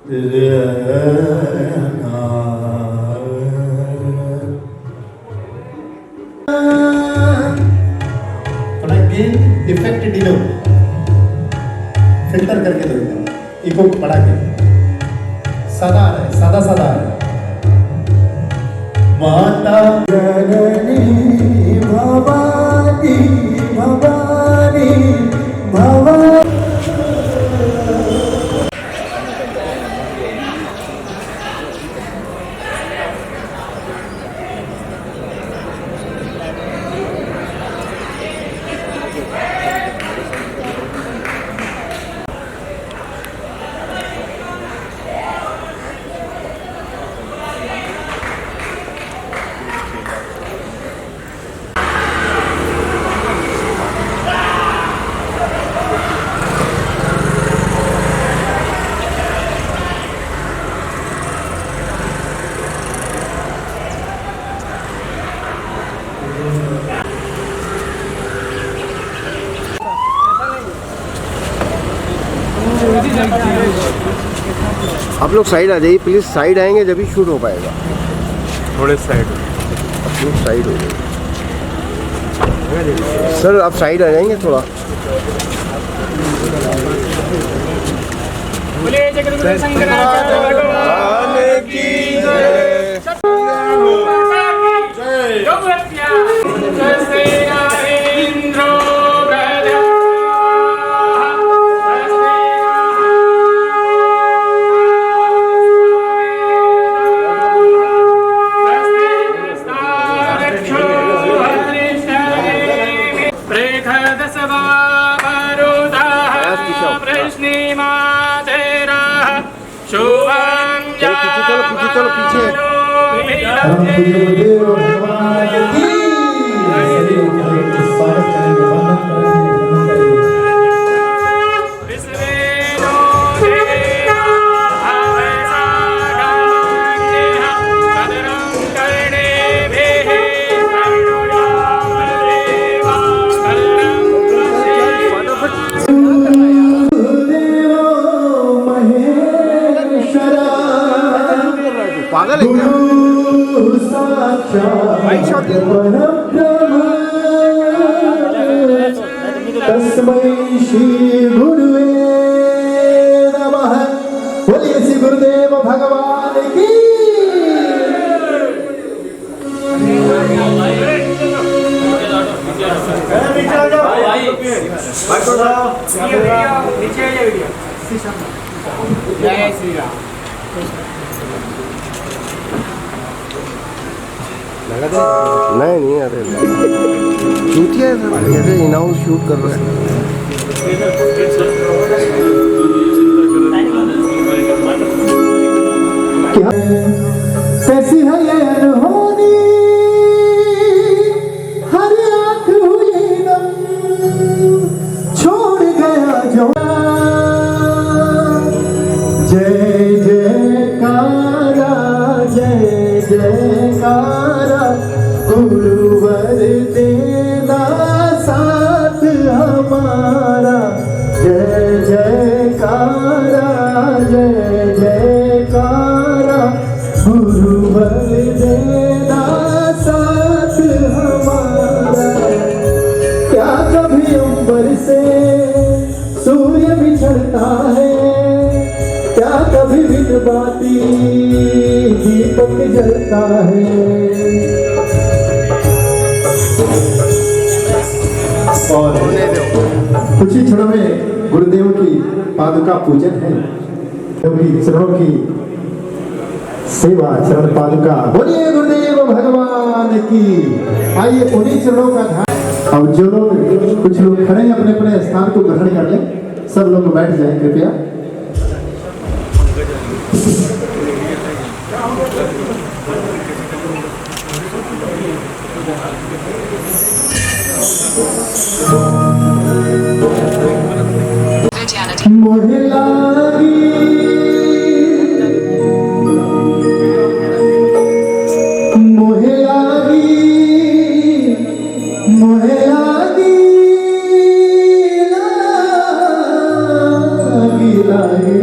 थोड़ा gain effect डिलो filter करके दो, इको बढ़ा के सादा आ रहा है, सादा सादा आ रहा है। माता जननी भवानी भवानी भवानी। आप लोग साइड आ जाइए प्लीज़, साइड आएंगे जब भी शूट हो पाएगा। थोड़े साइड आप लोग साइड हो जाइए सर, आप साइड आ जाएंगे थोड़ा। चलो पीछे पागल है क्या? वाइट शॉट तस्मै श्री गुरुवे नमः। बोलिए श्री गुरुदेव भगवान की। जय श्री राम। नहीं अरे चूतिया ऐसे इनाउंस शूट कर रहे हैं। कैसी है ये अनहोनी, हर आँख हुई नम, छोड़ गया जो। जय जयकारा जय जयकारा, गुरुवर देना साथ हमारा। जय जयकारा जय जयकारा, गुरुवर देना साथ हमारा। क्या कभी अंबर से सूर्य बिछड़ता है, क्या कभी बिन बाती दीपक जलता है। और कुछ ही क्षणों में गुरुदेव की पादुका पूजन है, क्योंकि चरणों की सेवा, चरण पादुका। बोलिए गुरुदेव भगवान की। आइए उन्हीं चरणों का ध्यान। अब जो लोग, कुछ लोग खड़े हैं अपने अपने स्थान को ग्रहण कर लें, सब लोग बैठ जाएं कृपया। मोहे लागी मोहे लागी मोहे लागी लागी लागी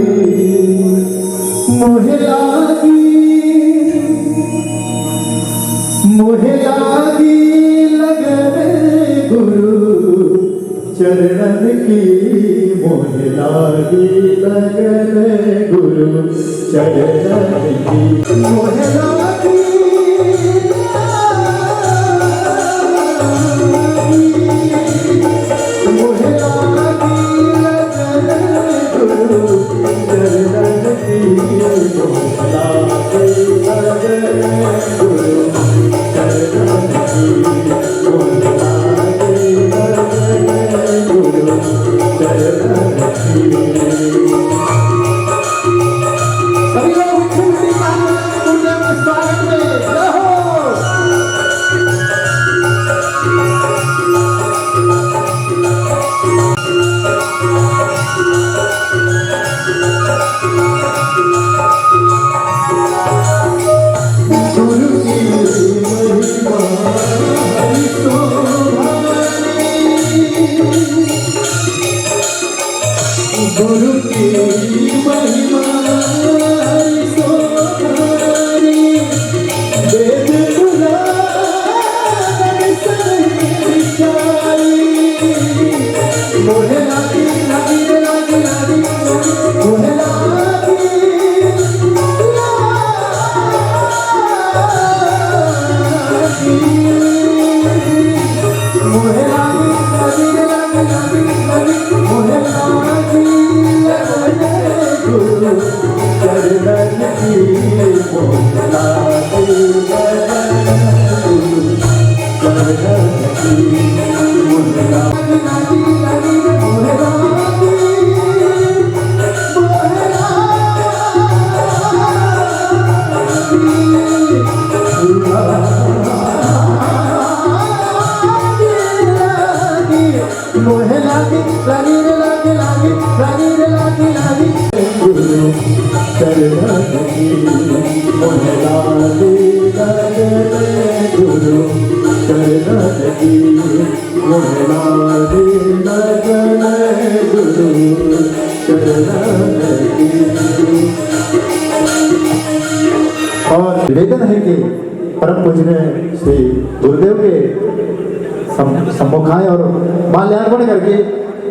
चरणन की मोह लागी लगन गुरु चरणन की मोह लागी मोह लागी लगन गुरु चरणन की मोह लागी लगन गुरु चरणन की मोह लागी लगन गुरु चरणन की। सभी लोग खुशी का गुरुदेव के स्वागत में रहो। गुरु की महिमा हरि शोभानी, गुरु की महिमा हरि शोभानी, वेद पुराण सही विचारी, मोहे लागी लागी लागी लागी मोहे लागी मोहे लागी लागी लागी लागी लागी मोहे लागी लगन गुरु चरणन की मोहे लागी लगन गुरु चरणन की मोहे लागी लागी लागी मोहे लागी मोहे लागी लागी रे लागी लागी लागी रे लागी लागी गुरु चरणन की मोहे लागी लगन गुरु चरणन की मोहे लागी लगन गुरु चरणन की। और निवेदन है कि परम पूजनीय श्री गुरुदेव के सम्मुख आए और माल्यार्पण करके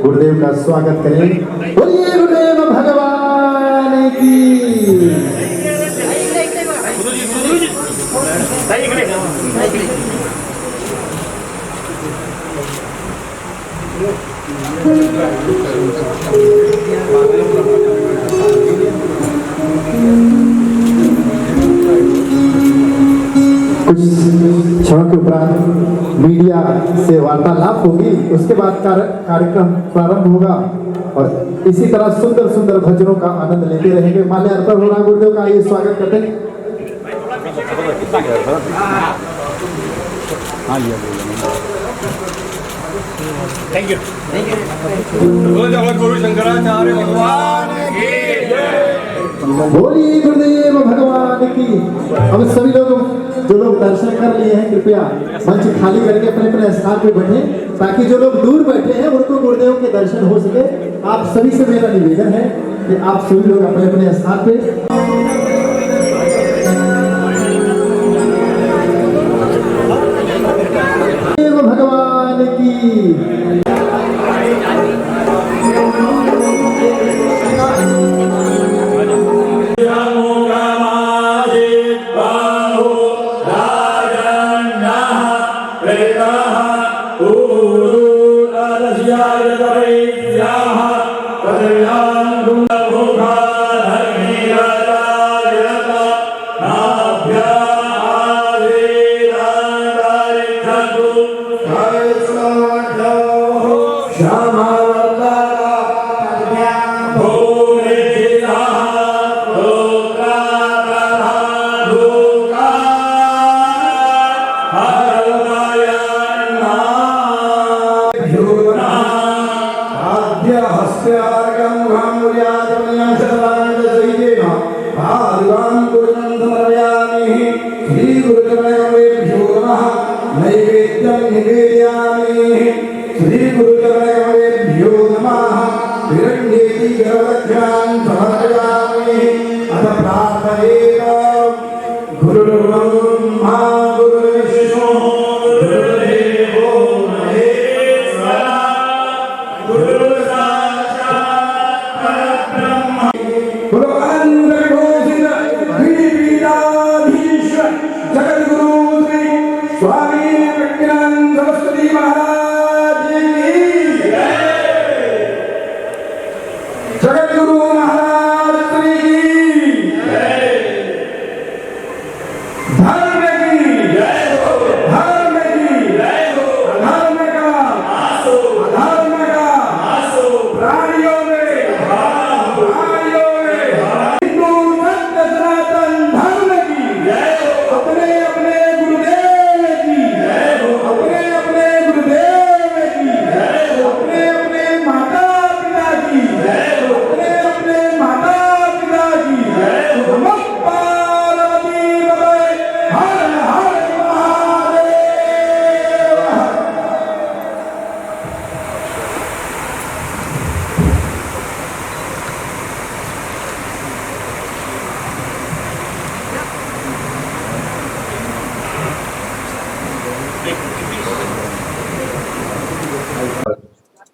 गुरुदेव का स्वागत करें। बोलिए गुरुदेव भगवान की। कुछ क्षणों के उपरांत मीडिया से वार्तालाप होगी, उसके बाद कार्यक्रम प्रारंभ होगा और इसी तरह सुंदर सुंदर भजनों का आनंद लेते रहेंगे। माल्यार्पण हो रहा गुरुदेव का, आइए स्वागत करते हैं। थैंक यू गुरु शंकराचार्य भगवान की जय। बोलिए गुरुदेव भगवान की। अब सभी लोग जो लोग दर्शन कर लिए हैं कृपया मंच खाली करके अपने अपने स्थान पे बैठे, ताकि जो लोग दूर बैठे हैं उनको गुरुदेव के दर्शन हो सके। आप सभी से मेरा निवेदन है कि आप सभी लोग अपने अपने स्थान पे देव भगवान की।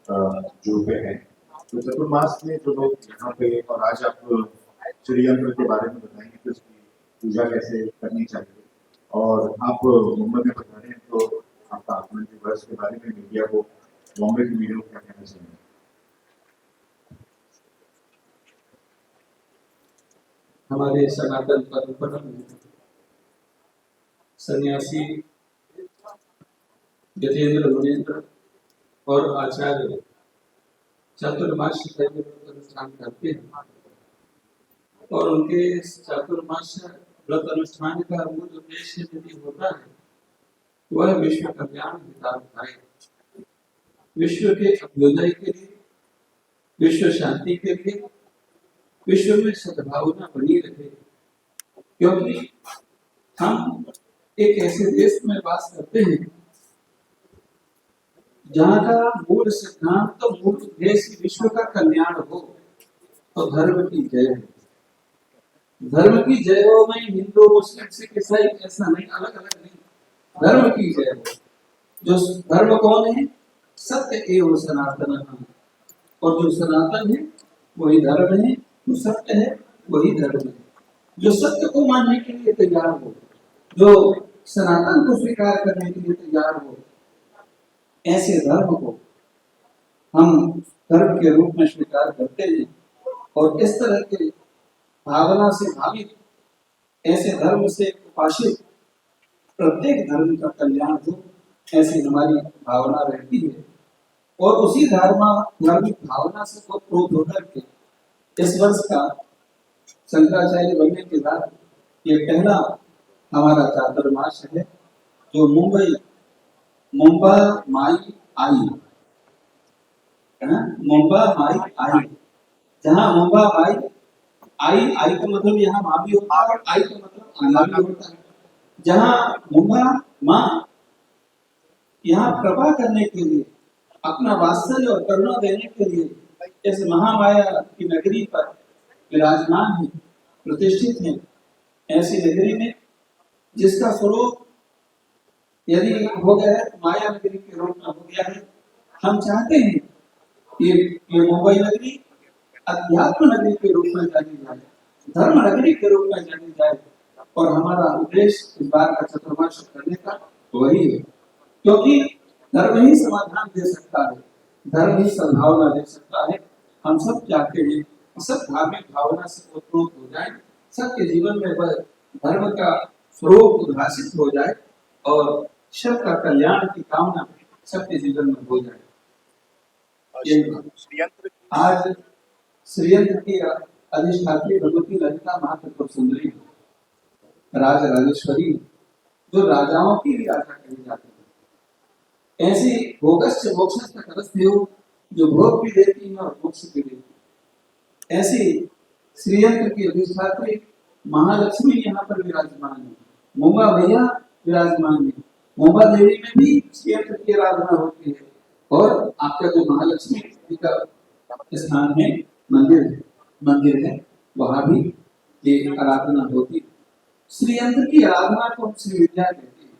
जुड़ गए हैं। तो चतुर्मास में जो लोग यहाँ पे, और आज आप श्री यंत्र के बारे में बताएंगे कि उसकी पूजा कैसे करनी चाहिए, और आप मुंबई में बता रहे हैं तो आपका आगमन दिवस के बारे में मीडिया को, बॉम्बे की मीडिया को क्या कहना चाहिए? हमारे सनातन परंपरा में सन्यासी गजेंद्र मुनेन्द्र और आचार्य चातुर्मास का व्रत अनुष्ठान करते हैं, और उनके चातुर्मास व्रत अनुष्ठान का मूल उद्देश्य यदि होता है वह विश्व कल्याण हितार्थ है, विश्व के अभ्युदय के लिए, विश्व शांति के लिए, विश्व में सद्भावना बनी रहे। क्योंकि हम एक ऐसे देश में वास करते हैं जहाँ का मूल सिद्धांत तो मूल उद्देश्य विश्व का कल्याण हो, तो धर्म की जय हो। धर्म की जय हो में हिंदू मुस्लिम सिख ईसाई ऐसा नहीं, अलग अलग नहीं, धर्म की जय हो। जो धर्म कौन है? सत्य एवं सनातन, और जो सनातन है वही धर्म है, जो सत्य है वही धर्म है। जो सत्य को मानने के लिए तैयार हो, जो सनातन को स्वीकार करने के लिए तैयार हो, ऐसे धर्म को हम धर्म के रूप में स्वीकार करते हैं। और इस तरह के भावना से भावित, ऐसे धर्म से उपासित प्रत्येक धर्म का कल्याण हो, ऐसी हमारी भावना रहती है। और उसी धार्मिक भावना से प्रोत होकर के इस वर्ष का शंकराचार्य बनने के बाद ये पहला हमारा चातुर्मास है, जो मुंबा माई आई, मुंबा माई आई, जहाँ मुंबा माई आई का मतलब यहाँ माँ भी होता है, और आई का मतलब अन्ना भी होता है। जहाँ मुंबा माँ यहाँ कृपा करने के लिए, अपना वात्सल्य और करुणा देने के लिए इस महामाया की नगरी पर विराजमान है, प्रतिष्ठित है। ऐसी नगरी में जिसका स्वरूप यदि हो गया है, माया नगरी के रूप में हो गया है। हम चाहते हैं ये मुंबई नगरी अध्यात्म नगरी के रूप में जानी जाए, धर्म नगरी के रूप में जानी जाए। और हमारा उद्देश्य इस बार का चतुर्मास करने का वही है, क्योंकि धर्म ही समाधान दे सकता है, धर्म ही सद्भावना दे सकता है। हम सब चाहते हैं सब धार्मिक भावना से उत्प्रोत हो जाए, सबके जीवन में वह धर्म का स्वरूप उद्भासित हो जाए, और सबका कल्याण की कामना सबके जीवन में हो जाए। आज श्रीयंत्र की अधिष्ठात्री भगवती ललिता महात्रिपुर सुंदरी, राज राजेश्वरी, जो राजाओं की भी राजा कही जाती है, ऐसी भोगस्य मोक्षस्य करस्तेयो, जो भोग भी देती है और मोक्ष भी देती है। ऐसी श्रीयंत्र की अधिष्ठात्री महालक्ष्मी यहाँ पर विराजमान है, मुंबा मैया विराजमान है। मुंबा देवी में भी श्रीयंत्र की आराधना होती है, और आपका जो महालक्ष्मी जी का स्थान है, मंदिर है, वहां भी ये आराधना होती है। श्रीयंत्र की आराधना को हम श्री विद्या कहते हैं,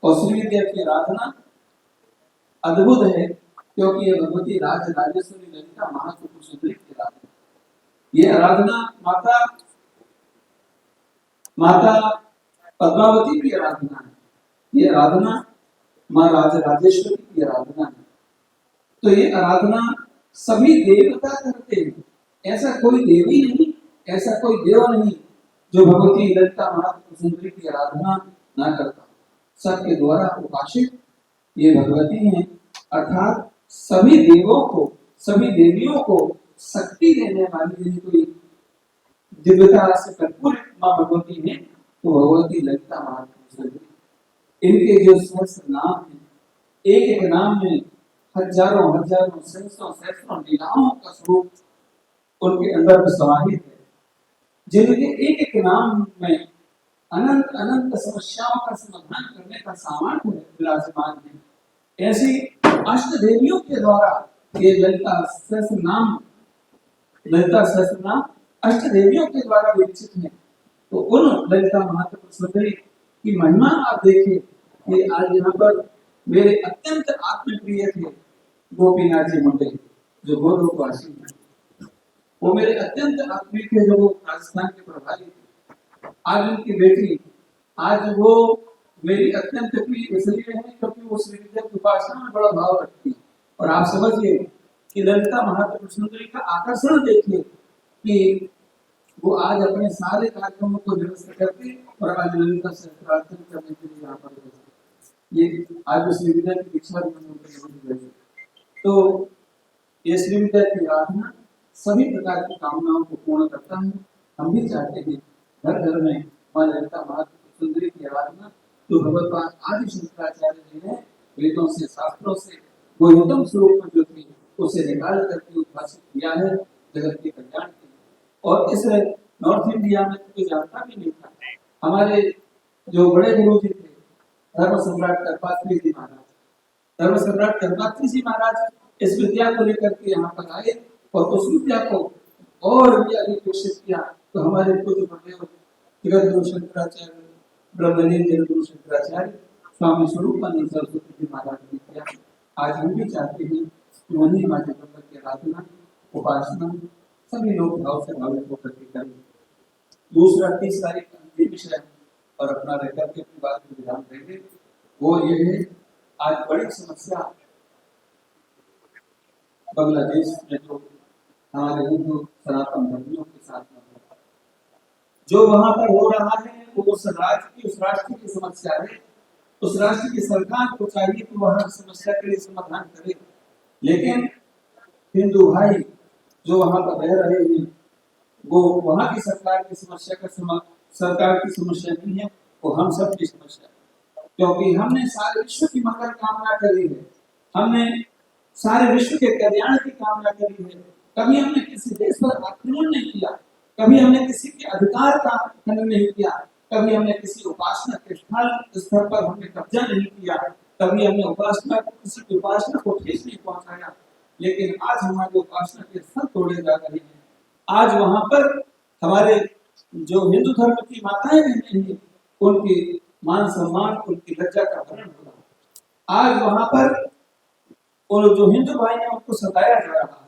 और श्री विद्या की आराधना अद्भुत है, क्योंकि ये भगवती राज राजेश्वरी ललिता महात्रिपुर सुंदरी की आराधना, ये आराधना माता पद्मावती की आराधना है, ये आराधना माँ राज राजेश्वरी की आराधना है। तो ये आराधना सभी देवता करते हैं, ऐसा कोई देवी नहीं, ऐसा कोई देव नहीं जो भगवती ललिता महात्रिपुर सुंदरी की आराधना ना करता। सबके द्वारा उपासित ये भगवती हैं, अर्थात सभी देवों को, सभी देवियों को शक्ति देने वाली कोई दिव्यता से परिपूर्ण मां भगवती है, तो भगवती ललिता महात्रिपुर सुंदरी। इनके जो सहस्त्र नाम हैं, एक एक नाम में हजारों सहस्रों लीलाओं का स्वरूप उनके अंदर समाहित है, जिनके एक एक नाम में अनंत अनंत समस्याओं का समाधान करने का सामर्थ्य विराजमान है। ऐसी अष्ट देवियों के द्वारा ये ललिता सहस्त्र नाम अष्ट देवियों के द्वारा विकसित है। तो उन ललिता महात्रिपुर सुंदरी की महिमा आप देखिए कि आज यहाँ पर मेरे अत्यंत आत्मप्रिय थे गोपीनाथ जी मुंडे जो गोलोकवासी हैं, वो मेरे अत्यंत आत्मीय थे, जो वो राजस्थान के प्रभारी थे। आज उनकी बेटी, आज वो मेरी अत्यंत प्रिय इसलिए है क्योंकि वो श्री विद्या की उपासना में बड़ा भाव रखती है। और आप समझिए कि ललिता महात्रिपुर सुंदरी का आकर्षण देखिए कि वो आज अपने सारे कार्यक्रमों को निरस्त करके और आज ललिता से प्रार्थना करने के लिए यहाँ पर गए। ये आज उस विद्या की दीक्षा भी मैंने गई। तो ये श्री विद्या की आराधना सभी प्रकार की कामनाओं को पूर्ण करता है। हम भी चाहते हैं घर घर में मां ललिता महात्रिपुर सुंदरी की आराधना जो भगवत आदि शंकराचार्य जी ने वेदों से शास्त्रों से गोहितम स्वरूप में जो थी उसे निकाल करके उद्भाषित किया है जगत के कल्याण के लिए। और इस नॉर्थ इंडिया में कोई जानता भी नहीं था। हमारे जो बड़े गुरु जी थे धर्म सम्राट कर्पात्री जी महाराज, धर्म सम्राट कर्पात्री जी महाराज इस विद्या को लेकर के यहाँ पर आए और उस विद्या को और भी अधिक विकसित किया। तो हमारे पूज्य गुरुदेव जगत गुरु शंकराचार्य ब्रह्मलीन जगत गुरु शंकराचार्य स्वामी स्वरूपानंद सरस्वती जी महाराज ने किया। आज हम भी चाहते हैं कि वही माँ जगदम्बा की आराधना उपासना सभी लोग भाव से भावित होकर के करें। दूसरा 30 तारीख का विषय और अपना रहकर के अपनी बात को विधान देंगे वो ये है, आज बड़ी समस्या बांग्लादेश में जो हमारे हिंदू सनातन धर्मियों के साथ में जो वहां पर हो रहा है वो उस राष्ट्र की समस्या है। उस राष्ट्र की सरकार को चाहिए कि वहां समस्या के लिए समाधान करे, लेकिन हिंदू भाई जो वहां पर रह रहे हैं वो वहां की सरकार की समस्या का सरकार की समस्या नहीं है, वो हम सब की समस्या है। क्योंकि हमने सारे विश्व की मंगल कामना करी है, हमने सारे विश्व के कल्याण की कामना करी है। कभी हमने किसी देश पर आक्रमण नहीं किया, कभी हमने किसी के अधिकार का खंडन नहीं किया, कभी हमने किसी उपासना के स्थल पर हमने कब्जा नहीं किया, कभी हमने किसी की उपासना को ठेस नहीं पहुंचाया। लेकिन आज हमारे उपासना के स्थल तोड़े जा रहे हैं। आज वहां पर हमारे जो हिंदू धर्म की माताएं रहती हैं उनकी मान सम्मान उनकी लज्जा का हरण हो रहा है। आज वहां पर और जो हिंदू भाई हैं उनको सताया जा रहा है।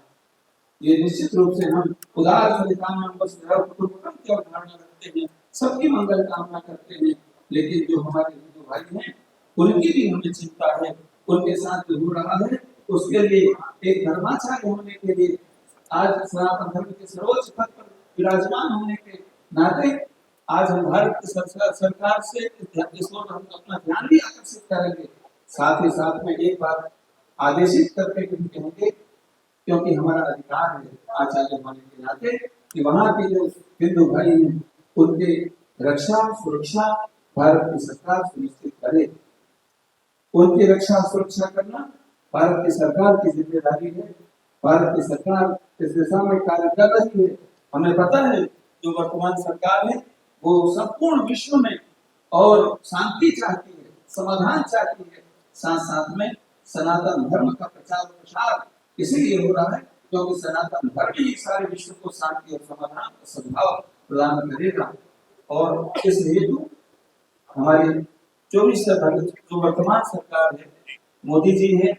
ये निश्चित रूप से हम उदार फलितानां वसुधैव कुटुम्बकम् की अवधारणा रखते हैं, सबकी मंगल कामना करते हैं, लेकिन जो हमारे हिंदू भाई हैं उनकी भी हमें चिंता है। उनके साथ जो हो रहा है उसके लिए एक धर्माचार्य होने के लिए आज सनातन धर्म के सर्वोच्च पद पर विराजमान होने के नाते आज हम भारत की सरकार से इस ओर हम अपना ध्यान भी आकर्षित करेंगे। साथ ही साथ में एक बात आदेशित करके भी कहेंगे, क्योंकि हमारा अधिकार है आचार्य होने के नाते कि वहाँ के जो हिंदू भाई हैं उनके रक्षा सुरक्षा भारत की सरकार सुनिश्चित करे। उनकी रक्षा सुरक्षा करना भारत की सरकार की जिम्मेदारी है। भारत की सरकार इस दिशा में कार्य कर रही है। हमें पता है जो वर्तमान सरकार है वो संपूर्ण विश्व में और शांति चाहती है, समाधान चाहती है, साथ साथ में सनातन धर्म का प्रचार प्रसार इसीलिए हो रहा है क्योंकि सनातन धर्म ही सारे विश्व को शांति और समाधान और सद्भाव प्रदान करेगा। और इस हेतु हमारी 24 जो वर्तमान सरकार है मोदी जी है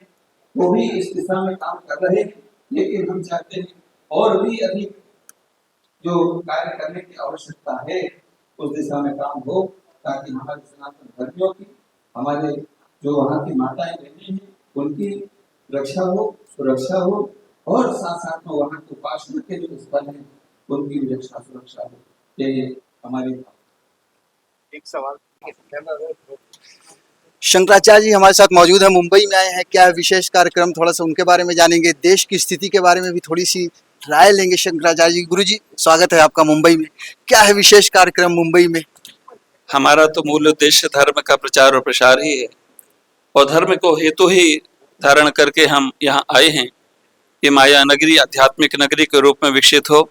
वो भी इस दिशा में काम कर रहे हैं, लेकिन हम चाहते हैं और भी अधिक जो कार्य करने की आवश्यकता है उस दिशा में काम हो, ताकि हमारे सनातन धर्मियों की हमारे जो वहाँ की माताएं बहनें हैं उनकी रक्षा हो, सुरक्षा हो और साथ साथ में वहाँ के उपासना के जो स्थल हैं उनकी भी रक्षा सुरक्षा हो। ये हमारी एक सवाल शंकराचार्य जी हमारे साथ मौजूद है, मुंबई में आए हैं। क्या है विशेष कार्यक्रम, थोड़ा सा उनके बारे में जानेंगे, देश की स्थिति के बारे में भी थोड़ी सी राय लेंगे शंकराचार्य जी। गुरु जी स्वागत है आपका मुंबई में। क्या है विशेष कार्यक्रम मुंबई में? हमारा तो मूल उद्देश्य धर्म का प्रचार और प्रसार ही है और धर्म को हेतु ही धारण करके हम यहाँ आए हैं। ये माया नगरी आध्यात्मिक नगरी के रूप में विकसित हो,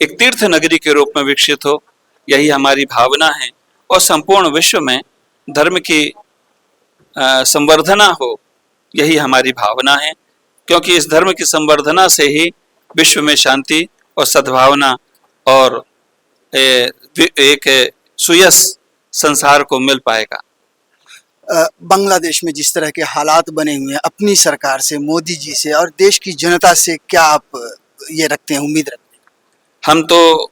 एक तीर्थ नगरी के रूप में विकसित हो, यही हमारी भावना है। और संपूर्ण विश्व में धर्म की संवर्धना हो, यही हमारी भावना है, क्योंकि इस धर्म की संवर्धना से ही विश्व में शांति और सद्भावना और एक सुयस संसार को मिल पाएगा। बांग्लादेश में जिस तरह के हालात बने हुए हैं अपनी सरकार से, मोदी जी से और देश की जनता से, क्या आप ये रखते हैं, उम्मीद रखते हैं? हम तो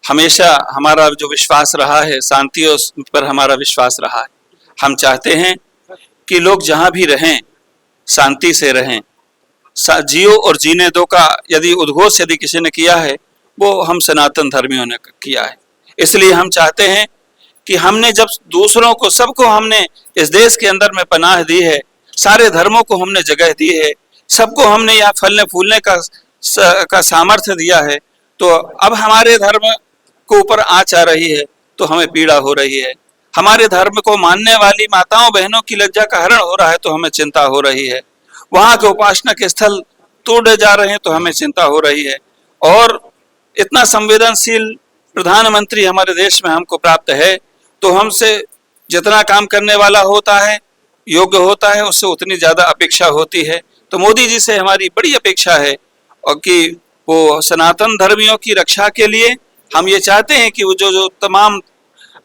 हमेशा, हमारा जो विश्वास रहा है शांति पर हमारा विश्वास रहा है। हम चाहते हैं कि लोग जहाँ भी रहें शांति से रहें। जियो और जीने दो का यदि उद्घोष यदि किसी ने किया है वो हम सनातन धर्मियों ने किया है। इसलिए हम चाहते हैं कि हमने जब दूसरों को, सबको हमने इस देश के अंदर में पनाह दी है, सारे धर्मों को हमने जगह दी है, सबको हमने यहाँ फलने फूलने का सामर्थ्य दिया है, तो अब हमारे धर्म को ऊपर आंच आ रही है तो हमें पीड़ा हो रही है। हमारे धर्म को मानने वाली माताओं बहनों की लज्जा का हरण हो रहा है तो हमें चिंता हो रही है। वहां के उपासना के स्थल तोड़े जा रहे हैं तो हमें चिंता हो रही है। और इतना संवेदनशील प्रधानमंत्री हमारे देश में हमको प्राप्त है तो हमसे जितना काम करने वाला होता है, योग्य होता है, उससे उतनी ज्यादा अपेक्षा होती है। तो मोदी जी से हमारी बड़ी अपेक्षा है और कि वो सनातन धर्मियों की रक्षा के लिए हम ये चाहते हैं कि वो जो तमाम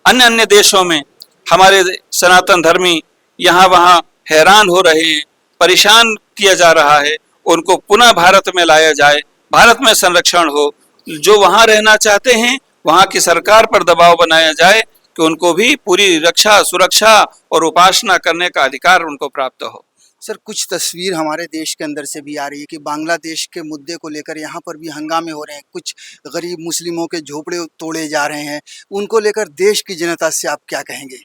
अन्य अन्य देशों में हमारे सनातन धर्मी यहाँ वहाँ हैरान हो रहे हैं, परेशान किया जा रहा है, उनको पुनः भारत में लाया जाए, भारत में संरक्षण हो। जो वहाँ रहना चाहते हैं वहाँ की सरकार पर दबाव बनाया जाए कि उनको भी पूरी रक्षा, सुरक्षा और उपासना करने का अधिकार उनको प्राप्त हो। सर, कुछ तस्वीर हमारे देश के अंदर से भी आ रही है कि बांग्लादेश के मुद्दे को लेकर यहाँ पर भी हंगामे हो रहे हैं, कुछ गरीब मुस्लिमों के झोपड़े तोड़े जा रहे हैं, उनको लेकर देश की जनता से आप क्या कहेंगे?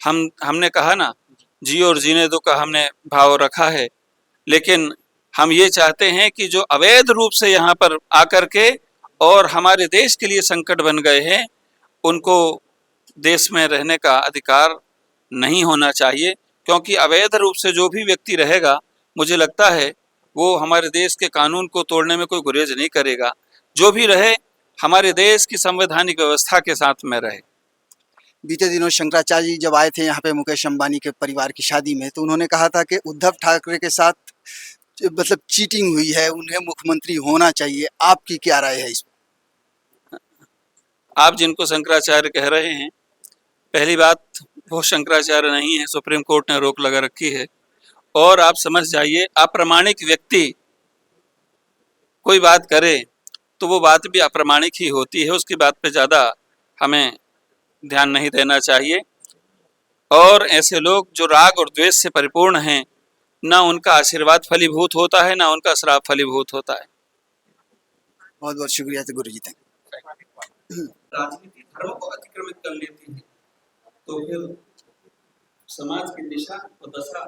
हमने कहा ना, जियो और जीने दो का हमने भाव रखा है, लेकिन हम ये चाहते हैं कि जो अवैध रूप से यहाँ पर आकर के और हमारे देश के लिए संकट बन गए हैं, उनको देश में रहने का अधिकार नहीं होना चाहिए, क्योंकि अवैध रूप से जो भी व्यक्ति रहेगा, मुझे लगता है वो हमारे देश के कानून को तोड़ने में कोई गुरेज नहीं करेगा। जो भी रहे हमारे देश की संवैधानिक व्यवस्था के साथ में रहे। बीते दिनों शंकराचार्य जी जब आए थे यहाँ पे मुकेश अंबानी के परिवार की शादी में, तो उन्होंने कहा था कि उद्धव ठाकरे के साथ मतलब चीटिंग हुई है, उन्हें मुख्यमंत्री होना चाहिए। आपकी क्या राय है इस पर? आप जिनको शंकराचार्य कह रहे हैं, पहली बात वो शंकराचार्य नहीं है, सुप्रीम कोर्ट ने रोक लगा रखी है। और आप समझ जाइए, अप्रामाणिक व्यक्ति कोई बात करे तो वो बात भी अप्रामाणिक ही होती है, उसकी बात पे ज़्यादा हमें ध्यान नहीं देना चाहिए। और ऐसे लोग जो राग और द्वेष से परिपूर्ण हैं, ना उनका आशीर्वाद फलीभूत होता है, ना उनका श्राप फलीभूत होता है। बहुत बहुत शुक्रिया गुरु जी। राजनीति धर्म को अतिक्रमित कर लेती है तो फिर समाज की दिशा और दशा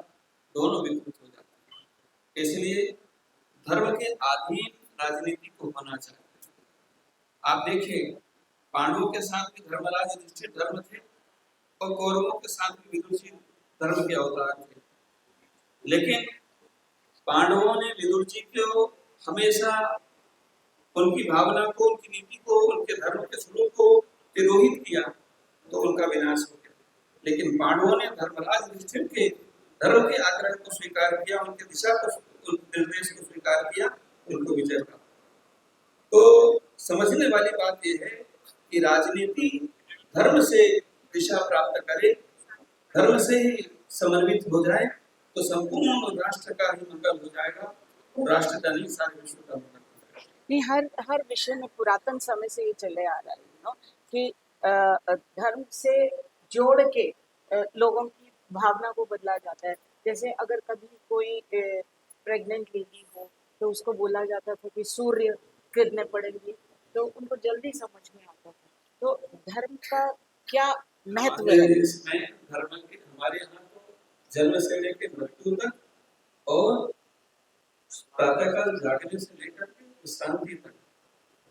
दोनों विकृत हो जाती है। इसलिए धर्म के अधीन राजनीति को होना चाहिए। आप देखिए, पांडवों के साथ भी धर्मराज युधिष्ठिर धर्म थे और कौरवों के साथ भी विदुर जी धर्म के अवतार थे, लेकिन पांडवों ने विदुर जी को हमेशा उनकी भावना को, उनकी नीति को, उनके धर्म के स्वरूप को विरोहित किया तो उनका विनाश हो गया। लेकिन पांडवों ने धर्मराज युधिष्ठिर के धर्म के आग्रह को स्वीकार किया, उनके दिशा को, उनके निर्देश को स्वीकार किया, उनको विजय प्राप्त। तो समझने वाली बात यह है कि राजनीति धर्म से दिशा प्राप्त करे, धर्म से ही समन्वित हो जाए तो संपूर्ण राष्ट्र का ही मंगल हो जाएगा और राष्ट्र का नहीं, सारे विश्व का मंगल। नहीं, हर विषय में पुरातन समय से ये चले आ रहा है कि धर्म से जोड़ के लोगों की भावना को बदला जाता है। जैसे अगर कभी कोई प्रेग्नेंट लेडी हो तो उसको बोला जाता था कि सूर्य किरणें पड़ेंगी, तो उनको जल्दी समझ में आता था। तो धर्म का क्या महत्व है? इसमें धर्म के हमारे यहाँ तो जन्म से लेकर मृत्यु तक और प्रातःकाल जागने से लेकर के विश्रांति तक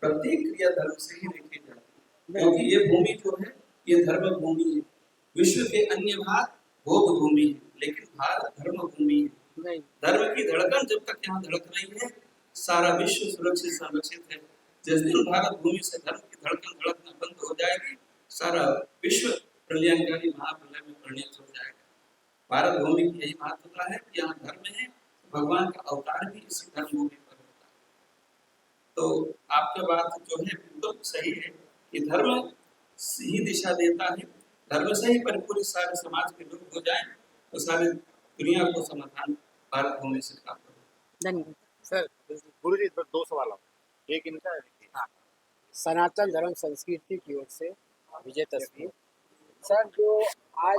प्रत्येक क्रिया धर्म से ही देखी जाती है, क्योंकि ये भूमि जो है ये धर्म भूमि है। विश्व के अन्य भाग भोग भूमि है, लेकिन भारत धर्म भूमि है। धर्म की धड़कन जब तक यहाँ धड़क रही है, सारा विश्व सुरक्षित संरक्षित है। जिस दिन भारत भूमि से धर्म की धड़कन धड़कना बंद हो जाएगी, सारा विश्व प्रलयंकारी महाप्रलय में परिणत हो जाएगा। भारत भूमि की यही महत्वता है कि यहाँ धर्म है, भगवान का अवतार भी इसी धर्म भूमि पर होता है। तो आपका बात जो है बिल्कुल सही है कि धर्म ही दिशा देता है, धर्म से ही परिपूर्ण सारे समाज के लोग हो जाएं तो सारी दुनिया को समाधान भारत होने से प्राप्त हो। धन्यवाद। सर गुरु जी दो सवाल आप एक इनका है, हाँ। सनातन धर्म संस्कृति की ओर से विजय तस्वीर सर जो आज